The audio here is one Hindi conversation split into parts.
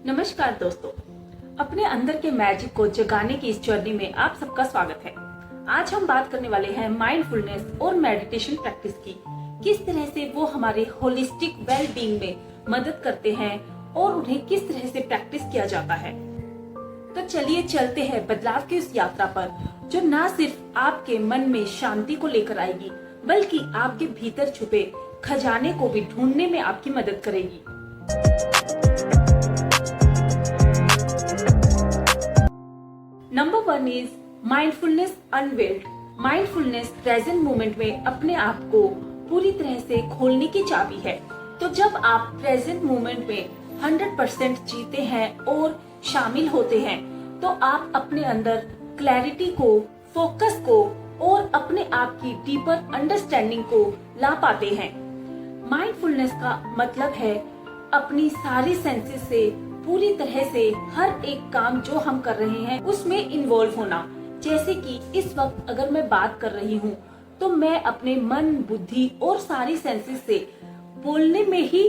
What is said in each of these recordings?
नमस्कार दोस्तों, अपने अंदर के मैजिक को जगाने की इस जर्नी में आप सबका स्वागत है। आज हम बात करने वाले हैं माइंडफुलनेस और मेडिटेशन प्रैक्टिस की। किस तरह से वो हमारे होलिस्टिक वेल बीइंग में मदद करते हैं और उन्हें किस तरह से प्रैक्टिस किया जाता है। तो चलिए चलते हैं बदलाव की उस यात्रा पर, जो न सिर्फ आपके मन में शांति को लेकर आएगी, बल्कि आपके भीतर छुपे खजाने को भी ढूंढने में आपकी मदद करेगी। Number 1 is mindfulness unveiled. Mindfulness present moment में अपने आप को पूरी तरह से खोलने की चाबी है। तो जब आप प्रेजेंट मोमेंट में 100% जीते हैं और शामिल होते हैं, तो आप अपने अंदर क्लैरिटी को, फोकस को और अपने आप की डीपर अंडरस्टैंडिंग को ला पाते हैं। माइंडफुलनेस का मतलब है अपनी सारी सेंसेस से पूरी तरह से हर एक काम जो हम कर रहे हैं उसमें इन्वॉल्व होना। जैसे कि इस वक्त अगर मैं बात कर रही हूँ, तो मैं अपने मन, बुद्धि और सारी सेंसेस से बोलने में ही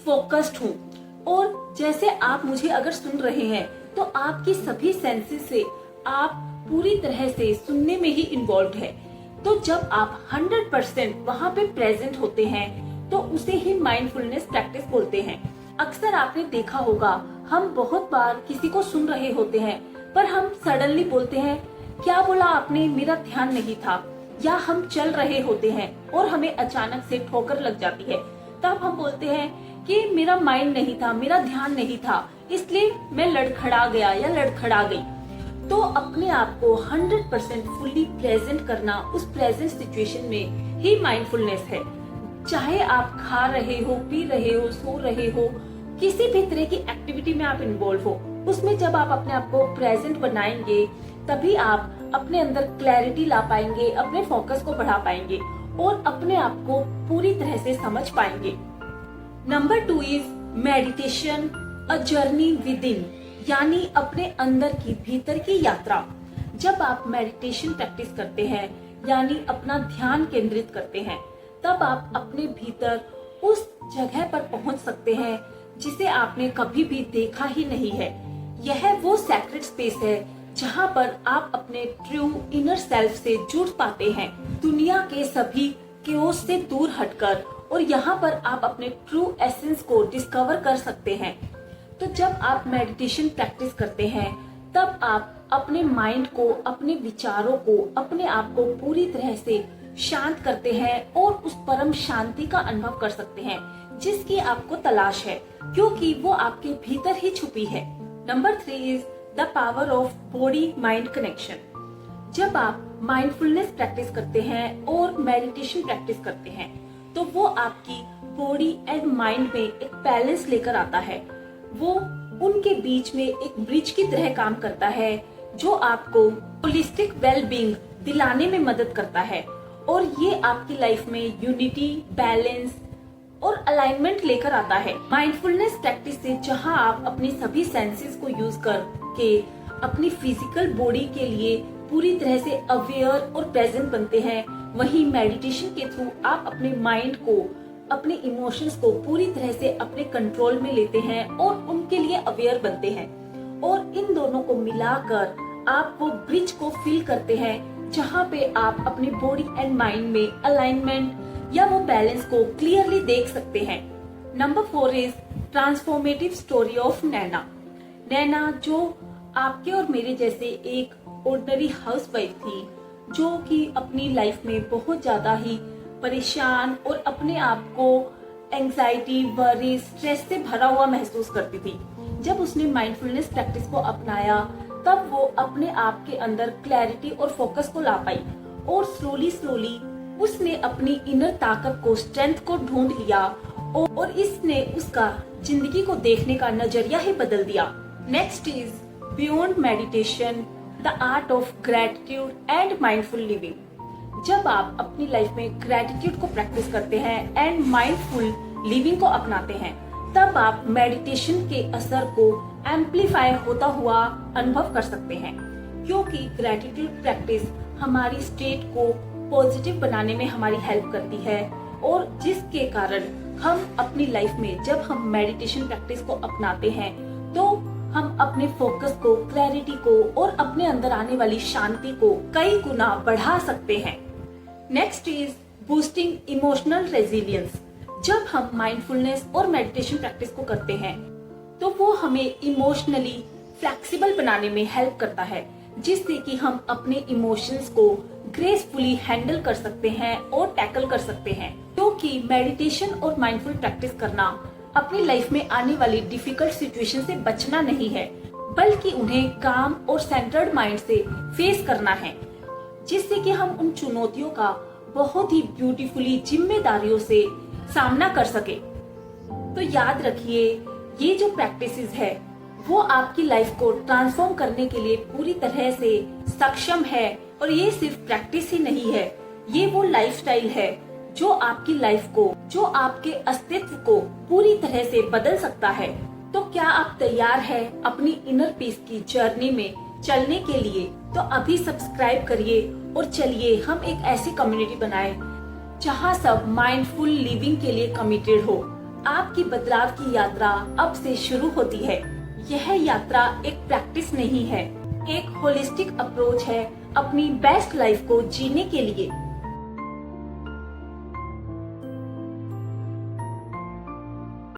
फोकस्ड हूँ। और जैसे आप मुझे अगर सुन रहे हैं, तो आपकी सभी सेंसेस से आप पूरी तरह से सुनने में ही इन्वॉल्व है। तो जब आप 100% वहाँ पे प्रेजेंट होते हैं, तो उसे ही माइंडफुलनेस प्रैक्टिस बोलते हैं। अक्सर आपने देखा होगा, हम बहुत बार किसी को सुन रहे होते हैं, पर हम सडनली बोलते हैं, क्या बोला आपने, मेरा ध्यान नहीं था। या हम चल रहे होते हैं और हमें अचानक से ठोकर लग जाती है, तब हम बोलते हैं कि मेरा माइंड नहीं था, मेरा ध्यान नहीं था, इसलिए मैं लड़खड़ा गया या लड़खड़ा गई। तो अपने आप को 100% फुल्ली प्रेजेंट करना, उस प्रेजेंट सिचुएशन में ही माइंडफुलनेस है। चाहे आप खा रहे हो, पी रहे हो, सो रहे हो, किसी भी तरह की एक्टिविटी में आप इन्वॉल्व हो, उसमें जब आप अपने आप को प्रेजेंट बनाएंगे, तभी आप अपने अंदर क्लैरिटी ला पाएंगे, अपने फोकस को बढ़ा पाएंगे और अपने आप को पूरी तरह से समझ पाएंगे। Number 2 is meditation a journey with in, यानी अपने अंदर की, भीतर की यात्रा। जब आप मेडिटेशन प्रैक्टिस करते हैं, यानी अपना ध्यान केंद्रित करते हैं, तब आप अपने भीतर उस जगह पर पहुंच सकते हैं जिसे आपने कभी भी देखा ही नहीं है। यह वो सैक्रेड स्पेस है जहां पर आप अपने ट्रू इनर सेल्फ से जुड़ पाते हैं, दुनिया के सभी केओस से दूर हटकर, और यहाँ पर आप अपने ट्रू एसेंस को डिस्कवर कर सकते हैं। तो जब आप मेडिटेशन प्रैक्टिस करते हैं, तब आप अपने माइंड को, अपने विचारों को, अपने आप को पूरी तरह से शांत करते हैं और उस परम शांति का अनुभव कर सकते हैं जिसकी आपको तलाश है, क्योंकि वो आपके भीतर ही छुपी है। Number 3 is the power of body mind connection. जब आप माइंडफुलनेस प्रैक्टिस करते हैं और मेडिटेशन प्रैक्टिस करते हैं, तो वो आपकी बॉडी एंड माइंड में एक बैलेंस लेकर आता है। वो उनके बीच में एक ब्रिज की तरह काम करता है, जो आपको होलिस्टिक वेल बीइंग दिलाने में मदद करता है, और ये आपकी लाइफ में यूनिटी, बैलेंस और अलाइनमेंट लेकर आता है। माइंडफुलनेस प्रैक्टिस से जहां आप अपनी सभी सेंसेस को यूज करके अपनी फिजिकल बॉडी के लिए पूरी तरह से अवेयर और प्रेजेंट बनते हैं, वहीं मेडिटेशन के थ्रू आप अपने माइंड को, अपने इमोशंस को पूरी तरह से अपने कंट्रोल में लेते हैं और उनके लिए अवेयर बनते हैं। और इन दोनों को मिलाकर आप वो ब्रिज को फील करते हैं जहाँ पे आप अपनी बॉडी एंड माइंड में अलाइनमेंट या वो बैलेंस को क्लियरली देख सकते हैं। Number 4 is transformative story of Naina. Naina जो आपके और मेरे जैसे एक ऑर्डिनरी हाउसवाइफ थी, जो कि अपनी लाइफ में बहुत ज्यादा ही परेशान और अपने आप को एंजाइटी, वरी, स्ट्रेस से भरा हुआ महसूस करती थी। जब उसने माइंडफुलनेस प्रैक्टिस को अपनाया, तब वो अपने आप के अंदर क्लैरिटी और फोकस को ला पाई, और स्लोली उसने अपनी इनर ताकत को, स्ट्रेंथ को ढूंढ लिया, और इसने उसका जिंदगी को देखने का नजरिया ही बदल दिया। Next is beyond meditation the art of gratitude and mindful living. जब आप अपनी लाइफ में ग्रेटिट्यूड को प्रैक्टिस करते हैं एंड माइंडफुल लिविंग को अपनाते हैं, तब आप मेडिटेशन के असर को एम्पलीफाई होता हुआ अनुभव कर सकते हैं, क्योंकि ग्रेटिट्यूड प्रैक्टिस हमारी स्टेट को पॉजिटिव बनाने में हमारी हेल्प करती है, और जिसके कारण हम अपनी लाइफ में जब हम मेडिटेशन प्रैक्टिस को अपनाते हैं, तो हम अपने फोकस को, क्लैरिटी को और अपने अंदर आने वाली शांति को कई गुना बढ़ा सकते हैं। Next is boosting emotional resilience. जब हम माइंडफुलनेस और मेडिटेशन प्रैक्टिस को करते हैं तो वो हमें इमोशनली फ्लेक्सिबल बनाने में हेल्प करता है, जिससे कि हम अपने इमोशंस को ग्रेसफुली हैंडल कर सकते हैं और टैकल कर सकते हैं। क्योंकि मेडिटेशन और माइंडफुल प्रैक्टिस करना अपनी लाइफ में आने वाली डिफिकल्ट सिचुएशन से बचना नहीं है, बल्कि उन्हें काम और सेंटर्ड माइंड से फेस करना है, जिससे कि हम उन चुनौतियों का बहुत ही ब्यूटीफुली जिम्मेदारियों से सामना कर सके। तो याद रखिए, ये जो प्रैक्टिसेस है वो आपकी लाइफ को ट्रांसफॉर्म करने के लिए पूरी तरह से सक्षम है। और ये सिर्फ प्रैक्टिस ही नहीं है, ये वो लाइफस्टाइल है जो आपकी लाइफ को, जो आपके अस्तित्व को पूरी तरह से बदल सकता है। तो क्या आप तैयार हैं अपनी इनर पीस की जर्नी में चलने के लिए? तो अभी सब्सक्राइब करिए और चलिए हम एक ऐसी कम्युनिटी बनाएं जहां सब माइंडफुल लिविंग के लिए कमिटेड हो। आपकी बदलाव की यात्रा अब से शुरू होती है। यह यात्रा एक प्रैक्टिस नहीं है, एक होलिस्टिक अप्रोच है अपनी बेस्ट लाइफ को जीने के लिए।